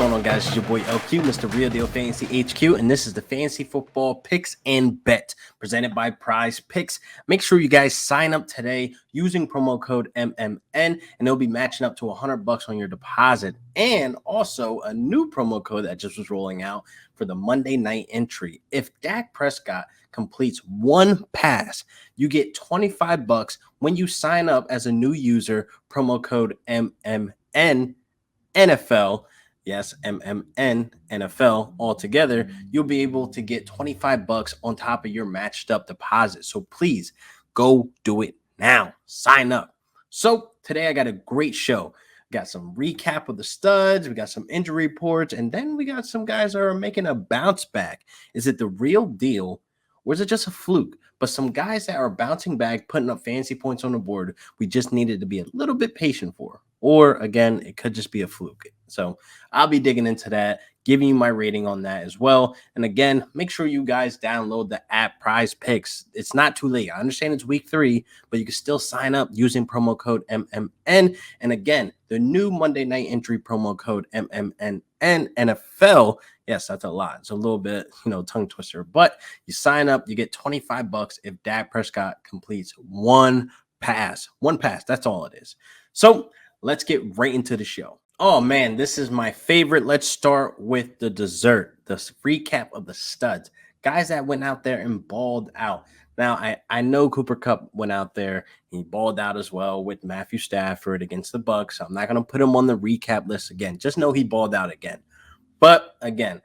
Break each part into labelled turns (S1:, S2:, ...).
S1: going on, guys? It's your boy LQ, Mr. Real Deal Fantasy HQ, and this is the Fantasy Football Picks and Bet presented by Prize Picks. Make sure you guys sign up today using promo code MMN, and they'll be matching up to $100 on your deposit. And also a new promo code that just was rolling out for the Monday night entry. If Dak Prescott completes one pass, you get $25 when you sign up as a new user, promo code MMN NFL. Yes, MMN NFL all together. You'll be able to get $25 on top of your matched up deposit. So please go do it now. Sign up. So today I got a great show. Got some recap of the studs. We got some injury reports, and then we got some guys that are making a bounce back. Is it the real deal, or is it just a fluke? But some guys that are bouncing back, putting up fantasy points on the board, we just needed to be a little bit patient for. Or again, it could just be a fluke. So I'll be digging into that, giving you my rating on that as well. And again, make sure you guys download the app Prize Picks. It's not too late. I understand it's week 3, but you can still sign up using promo code MMN. And again, the new Monday night entry promo code MMN NFL. Yes, that's a lot. It's a little bit, tongue twister. But you sign up, you get $25 if Dak Prescott completes one pass. One pass. That's all it is. So let's get right into the show. Oh, man, this is my favorite. Let's start with the dessert, the recap of the studs. Guys that went out there and balled out. Now, I know Cooper Kupp went out there. He balled out as well with Matthew Stafford against the Bucs. So I'm not going to put him on the recap list again. Just know he balled out again. But again,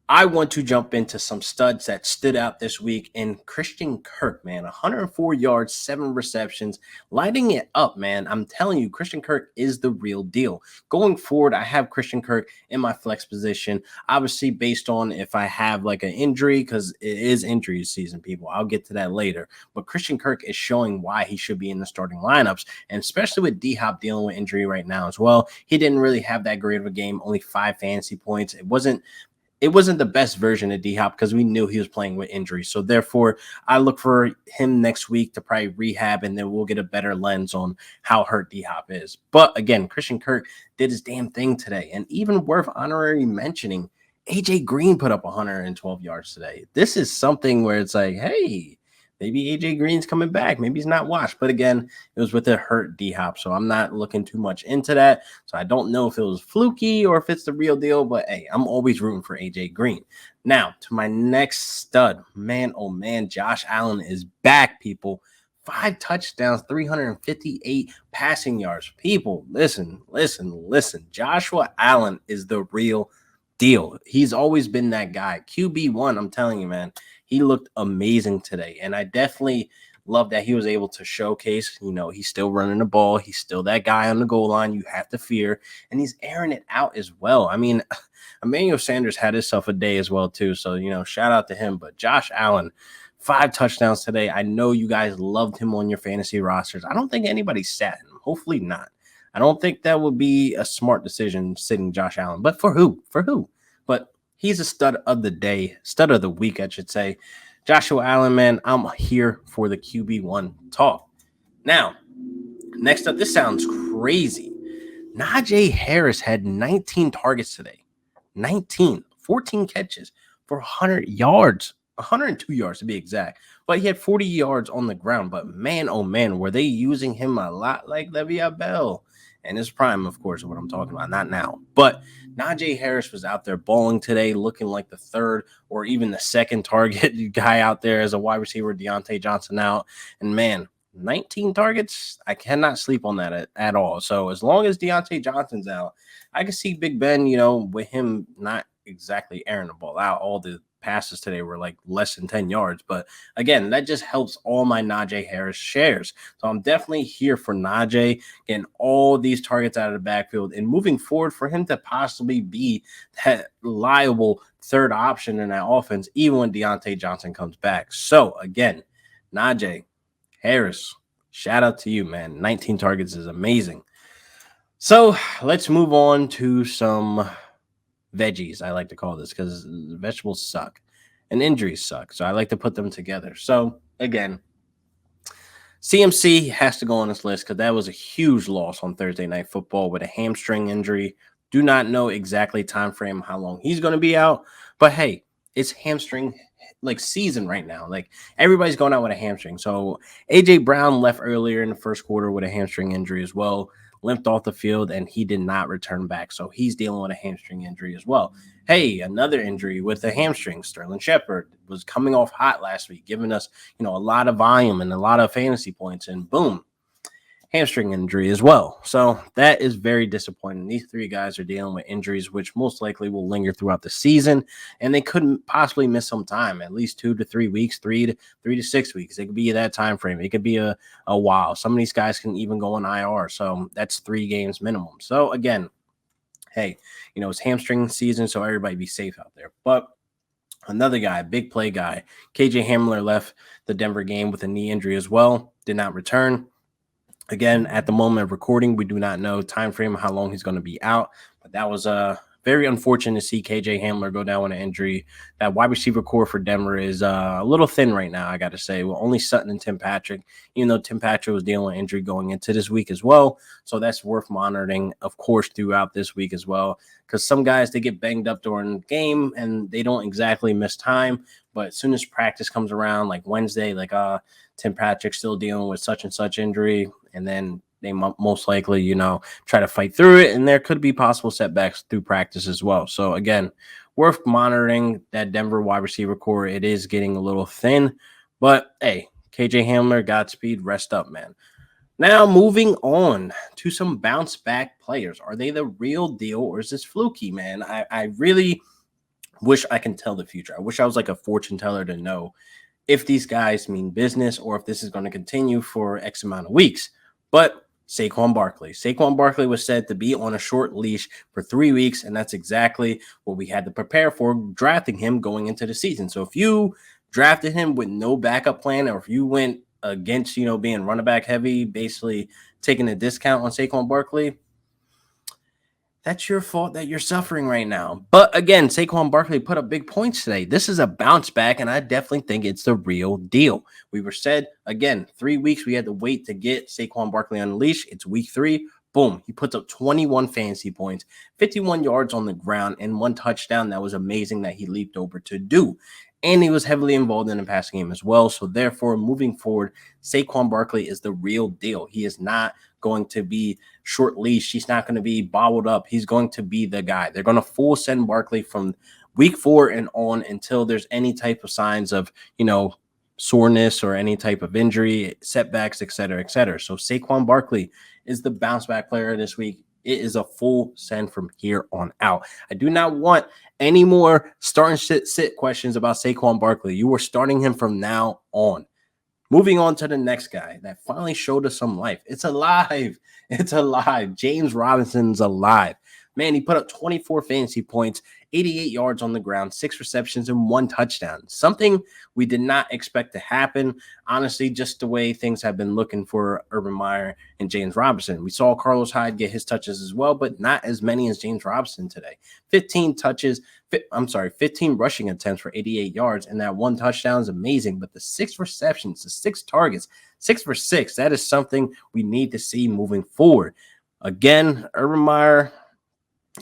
S1: I want to jump into some studs that stood out this week. And Christian Kirk, man, 104 yards, 7 receptions, lighting it up, man. I'm telling you, Christian Kirk is the real deal. Going forward, I have Christian Kirk in my flex position, obviously based on if I have like an injury, because it is injury season, people. I'll get to that later. But Christian Kirk is showing why he should be in the starting lineups, and especially with D-Hop dealing with injury right now as well. He didn't really have that great of a game, only 5 fantasy points. It wasn't the best version of D-Hop because we knew he was playing with injuries. So therefore, I look for him next week to probably rehab, and then we'll get a better lens on how hurt D-Hop is. But again, Christian Kirk did his damn thing today. And even worth honorary mentioning, AJ Green put up 112 yards today. This is something where it's like, hey, maybe AJ Green's coming back. Maybe he's not washed. But again, it was with a hurt D-Hop. So I'm not looking too much into that. So I don't know if it was fluky or if it's the real deal. But hey, I'm always rooting for AJ Green. Now, to my next stud. Man, oh man, Josh Allen is back, people. 5 touchdowns, 358 passing yards. People, listen. Joshua Allen is the real deal. He's always been that guy. QB1, I'm telling you, man. He looked amazing today, and I definitely love that he was able to showcase, he's still running the ball. He's still that guy on the goal line you have to fear, and he's airing it out as well. I mean, Emmanuel Sanders had himself a day as well, too, so, shout out to him. But Josh Allen, 5 touchdowns today. I know you guys loved him on your fantasy rosters. I don't think anybody sat him. Hopefully not. I don't think that would be a smart decision sitting Josh Allen. But for who? But he's a stud of the day, stud of the week, I should say. Joshua Allen, man, I'm here for the QB1 talk. Now, next up, this sounds crazy. Najee Harris had 19 targets today. 14 catches for 100 yards. 102 yards to be exact. But he had 40 yards on the ground. But man, oh man, were they using him a lot like Le'Veon Bell? And his prime, of course, is what I'm talking about. Not now. But Najee Harris was out there balling today, looking like the third or even the second target guy out there as a wide receiver. Deontay Johnson out. And man, 19 targets, I cannot sleep on that at all. So as long as Deontay Johnson's out, I can see Big Ben, with him not exactly airing the ball out. All the passes today were like less than 10 yards. But again, that just helps all my Najee Harris shares. So I'm definitely here for Najee getting all these targets out of the backfield and moving forward for him to possibly be that reliable third option in that offense, even when Deontay Johnson comes back. So again, Najee Harris, shout out to you, man. 19 targets is amazing. So let's move on to some veggies, I like to call this, because vegetables suck and injuries suck. So I like to put them together. So again, CMC has to go on this list because that was a huge loss on Thursday Night Football with a hamstring injury Do not know exactly time frame how long he's going to be out, but hey, it's hamstring like season right now. Like everybody's going out with a hamstring. So AJ Brown left earlier in the first quarter with a hamstring injury as well, limped off the field, and he did not return back. So he's dealing with a hamstring injury as well. Hey, another injury with the hamstring. Sterling Shepard was coming off hot last week, giving us, a lot of volume and a lot of fantasy points, and boom, hamstring injury as well. So that is very disappointing. These three guys are dealing with injuries, which most likely will linger throughout the season, and they couldn't possibly miss some time, at least 2 to 3 weeks, 3 to 6 weeks. It could be that time frame. It could be a while. Some of these guys can even go on IR. So that's 3 games minimum. So again, hey, it's hamstring season, so everybody be safe out there. But another guy, big play guy, KJ Hamler left the Denver game with a knee injury as well, did not return. Again, at the moment of recording, we do not know time frame how long he's going to be out, but that was very unfortunate to see KJ Hamler go down with an injury. That wide receiver core for Denver is a little thin right now, I got to say. Well, only Sutton and Tim Patrick, even though Tim Patrick was dealing with injury going into this week as well. So that's worth monitoring, of course, throughout this week as well, because some guys, they get banged up during the game and they don't exactly miss time. But as soon as practice comes around, like Wednesday, like Tim Patrick's still dealing with such and such injury, and then they most likely, try to fight through it, and there could be possible setbacks through practice as well. So again, worth monitoring that Denver wide receiver core. It is getting a little thin, but hey, KJ Hamler, Godspeed, rest up, man. Now moving on to some bounce back players. Are they the real deal, or is this fluky, man? I really wish I can tell the future. I wish I was like a fortune teller to know if these guys mean business or if this is going to continue for X amount of weeks. But Saquon Barkley was said to be on a short leash for 3 weeks, and that's exactly what we had to prepare for drafting him going into the season. So if you drafted him with no backup plan, or if you went against, being running back heavy, basically taking a discount on Saquon Barkley, that's your fault that you're suffering right now. But again, Saquon Barkley put up big points today. This is a bounce back, and I definitely think it's the real deal. We were said, again, 3 weeks we had to wait to get Saquon Barkley on the leash. It's week 3. Boom. He puts up 21 fantasy points, 51 yards on the ground, and 1 touchdown. That was amazing that he leaped over to do. And he was heavily involved in the passing game as well. So therefore, moving forward, Saquon Barkley is the real deal. He is not going to be short leash. He's not going to be bobbled up. He's going to be the guy. They're going to full send Barkley from week 4 and on until there's any type of signs of, soreness or any type of injury, setbacks, et cetera, et cetera. So Saquon Barkley is the bounce back player this week. It is a full send from here on out. I do not want any more start and sit questions about Saquon Barkley. You are starting him from now on. Moving on to the next guy that finally showed us some life. It's alive. It's alive. James Robinson's alive. Man, he put up 24 fantasy points, 88 yards on the ground, 6 receptions, and 1 touchdown. Something we did not expect to happen. Honestly, just the way things have been looking for Urban Meyer and James Robinson. We saw Carlos Hyde get his touches as well, but not as many as James Robinson today. 15 rushing attempts for 88 yards, and that 1 touchdown is amazing. But the 6 receptions, the 6 targets, 6 for 6, that is something we need to see moving forward. Again, Urban Meyer,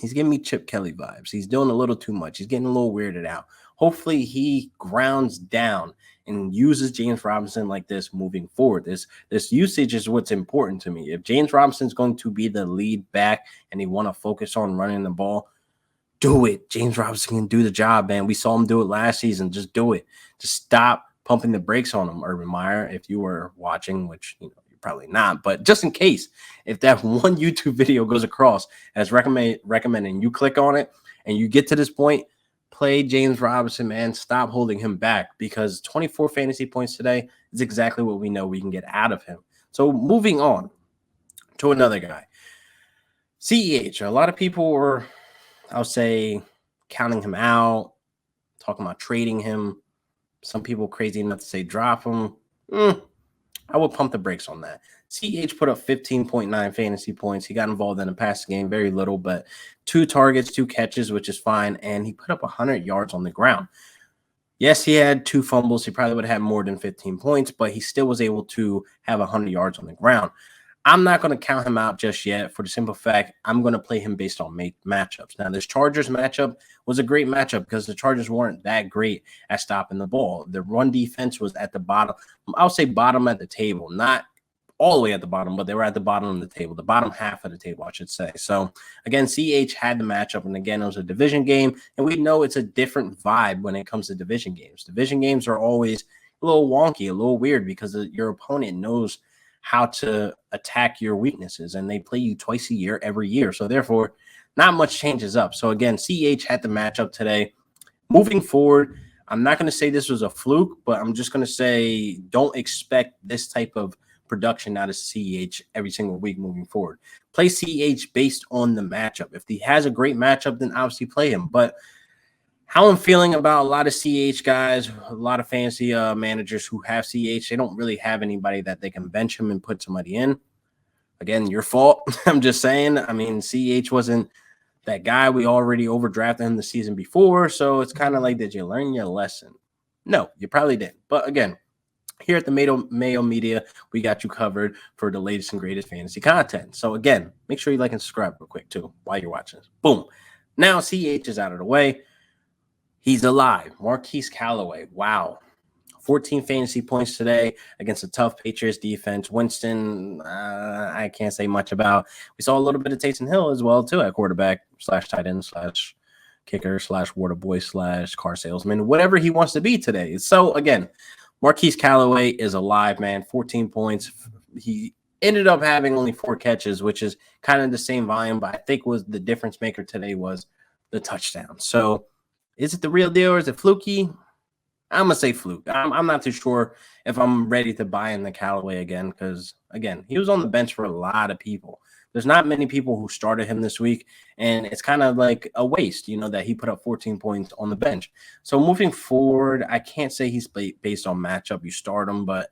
S1: he's giving me Chip Kelly vibes. He's doing a little too much. He's getting a little weirded out. Hopefully he grounds down and uses James Robinson like this moving forward. This usage is what's important to me. If James Robinson's going to be the lead back and he want to focus on running the ball, do it. James Robinson can do the job, man. We saw him do it last season. Just do it. Just stop pumping the brakes on him, Urban Meyer, if you were watching, which, probably not, but just in case, if that one YouTube video goes across as recommending, you click on it and you get to this point, play James Robinson, man. Stop holding him back, because 24 fantasy points today is exactly what we know we can get out of him. So moving on to another guy, CEH. A lot of people were, I'll say, counting him out, talking about trading him. Some people crazy enough to say drop him. I would pump the brakes on that. CEH put up 15.9 fantasy points. He got involved in the passing game, very little, but 2 targets, 2 catches, which is fine, and he put up 100 yards on the ground. Yes, he had 2 fumbles. He probably would have had more than 15 points, but he still was able to have 100 yards on the ground. I'm not going to count him out just yet for the simple fact I'm going to play him based on matchups. Now, this Chargers matchup was a great matchup because the Chargers weren't that great at stopping the ball. The run defense was at the bottom. I'll say bottom at the table, not all the way at the bottom, but they were at the bottom of the table, the bottom half of the table, I should say. So, again, CH had the matchup, and again, it was a division game, and we know it's a different vibe when it comes to division games. Division games are always a little wonky, a little weird because your opponent knows how to attack your weaknesses, and they play you twice a year, every year. So, therefore, not much changes up. So, again, CH had the matchup today. Moving forward, I'm not going to say this was a fluke, but I'm just going to say don't expect this type of production out of CH every single week moving forward. Play CH based on the matchup. If he has a great matchup, then obviously play him. But how I'm feeling about a lot of CH guys, a lot of fantasy managers who have CH, they don't really have anybody that they can bench him and put somebody in. Again, your fault. I'm just saying. I mean, CH wasn't that guy. We already overdrafted him the season before. So it's kind of like, did you learn your lesson? No, you probably didn't. But again, here at the Mayo Media, we got you covered for the latest and greatest fantasy content. So again, make sure you like and subscribe real quick too while you're watching this. Boom. Now CH is out of the way. He's alive. Marquise Callaway. Wow. 14 fantasy points today against a tough Patriots defense. Winston, I can't say much about. We saw a little bit of Taysom Hill as well too at quarterback / tight end / kicker / water boy / car salesman, whatever he wants to be today. So again, Marquise Callaway is alive, man. 14 points. He ended up having only 4 catches, which is kind of the same volume, but I think was the difference maker today was the touchdown. So is it the real deal or is it fluky? I'm going to say fluke. I'm not too sure if I'm ready to buy in the Callaway again because, again, he was on the bench for a lot of people. There's not many people who started him this week, and it's kind of like a waste, that he put up 14 points on the bench. So moving forward, I can't say he's based on matchup. You start him, but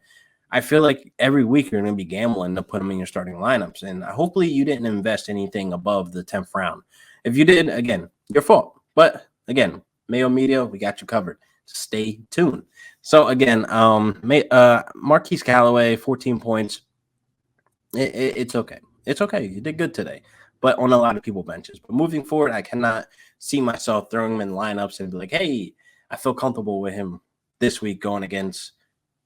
S1: I feel like every week you're going to be gambling to put him in your starting lineups, and hopefully you didn't invest anything above the 10th round. If you did, again, your fault. But, again, Mayo Media, we got you covered. Stay tuned. So, again, Marquise Callaway, 14 points. It's okay. It's okay. You did good today, but on a lot of people benches. But moving forward, I cannot see myself throwing him in lineups and be like, hey, I feel comfortable with him this week going against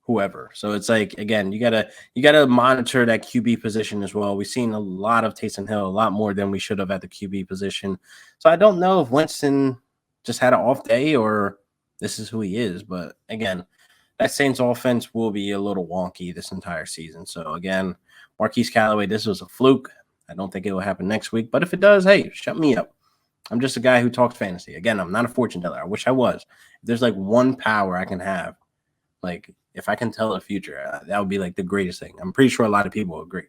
S1: whoever. So it's like, again, you gotta monitor that QB position as well. We've seen a lot of Taysom Hill, a lot more than we should have at the QB position. So I don't know if Winston just had an off day or this is who he is. But again, that Saints offense will be a little wonky this entire season. So again, Marquise Callaway, this was a fluke. I don't think it will happen next week. But if it does, hey, shut me up. I'm just a guy who talks fantasy. Again, I'm not a fortune teller. I wish I was. If there's like one power I can have, like if I can tell the future, that would be like the greatest thing. I'm pretty sure a lot of people agree.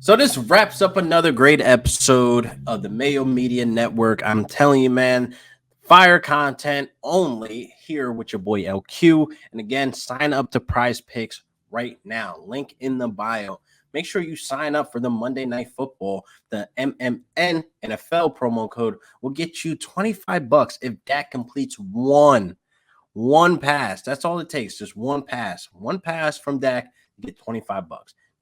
S1: So this wraps up another great episode of the Mayo Media Network. I'm telling you, man, fire content only here with your boy LQ. And again, sign up to Prize Picks right now. Link in the bio. Make sure you sign up for the Monday Night Football. The MMN NFL promo code will get you $25 if Dak completes one pass. That's all it takes. Just one pass. One pass from Dak, you get $25.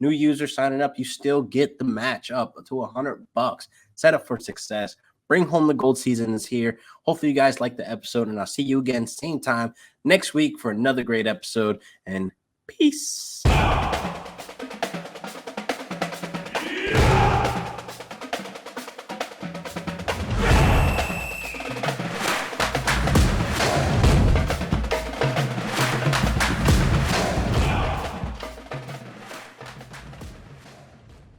S1: New users signing up, you still get the match up to $100. Set up for success. Bring home the gold season is here. Hopefully you guys like the episode, and I'll see you again same time next week for another great episode. And peace.